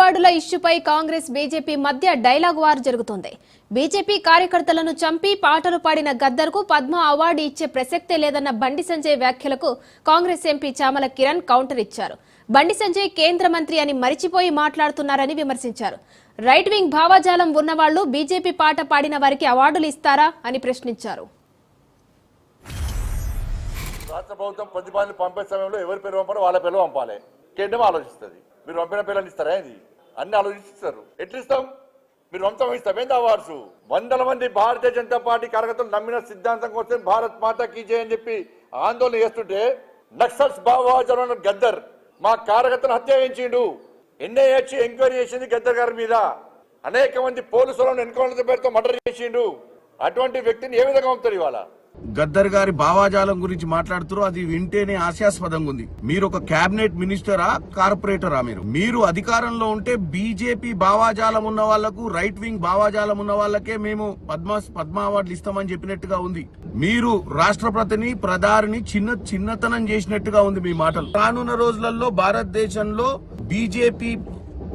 అవార్డుల ఇష్యూపై కాంగ్రెస్ బీజేపీ మధ్య dialogue war జరుగుతోంది. బీజేపీ కార్యకర్తలను చంపి పాటలు పాడిన గద్దర్కు పద్మ అవార్డు ఇచ్చే ప్రసక్తే లేదన్న బండి సంజయ్ వ్యాఖ్యలకు కాంగ్రెస్ ఎంపీ చామల కిరణ్ కౌంటర్ ఇచ్చారు. బండి సంజయ్ కేంద్ర మంత్రి అని మరిచిపోయి మాట్లాడుతున్నారని విమర్శించారు. రైట్ వింగ్ భావజాలం ఉన్నవాళ్లు బీజేపీ పాట పాడిన వారికి అవార్డులు ఇస్తారా అని ప్రశ్నించారు. రాష్ట్ర ప్రభుత్వం ప్రతిపాదనలు పంపే సమయంలో ఎవరి పేరు పంపాలో వాళ్ళ పేరు పంపాలి. కేంద్రం ఆలోచిస్తుంది. మీరు పంపిన పిల్లలు ఇస్తారా? ఇది అన్ని ఆలోచిస్తారు. ఎట్లిస్తాం? మీరు వంశం ఇస్తాం. ఏంది అవార్డ్స్? వందల మంది భారతీయ జనతా పార్టీ కార్యకర్తలు నమ్మిన సిద్ధాంతం కోసం భారత్ మాతా కీ జై అని చెప్పి ఆందోళన చేస్తుంటే నక్సల్స్ భావజాలం గద్దర్ మా కార్యకర్తలు హత్య చేయించిండు. ఎన్ఐఏ ఎంక్వైరీ చేసింది గద్దర్ గారి మీద. అనేక మంది పోలీసులను ఎన్కౌంటర్ పేరుతో మర్డర్ చేసిండు. అటువంటి వ్యక్తిని ఏ విధంగా పంపుతారు? ఇవాళ గద్దర్ గారి భావాజాలం గురించి మాట్లాడుతారు. అది వింటేనే హాస్యాస్పదంగా ఉంది. మీరు ఒక కేబినెట్ మినిస్టరా, కార్పొరేటరా? మీరు అధికారంలో ఉంటే బీజేపీ భావాజాలం ఉన్న వాళ్లకు, రైట్ వింగ్ భావాజాలం ఉన్న వాళ్ళకే మేము పద్మ అవార్డులు ఇస్తామని చెప్పినట్టుగా ఉంది. మీరు రాష్ట్రపతిని, ప్రధాని చిన్నతనం చేసినట్టుగా ఉంది మీ మాటలు. రానున్న రోజులలో భారతదేశంలో బీజేపీ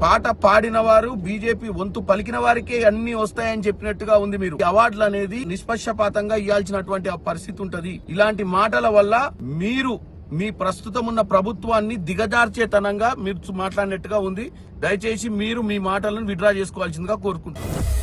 పాట పాడిన వారు, బీజేపీ వంతు పలికిన వారికే అన్ని వస్తాయని చెప్పినట్టుగా ఉంది. మీరు అవార్డులు అనేది నిష్పక్షపాతంగా ఇవ్వాల్సినటువంటి పరిస్థితి ఉంటది. ఇలాంటి మాటల వల్ల మీరు మీ ప్రస్తుతం ఉన్న ప్రభుత్వాన్ని దిగజార్చేతనంగా మీరు మాట్లాడినట్టుగా ఉంది. దయచేసి మీరు మీ మాటలను విత్డ్రా చేసుకోవాల్సిందిగా కోరుకుంటున్నారు.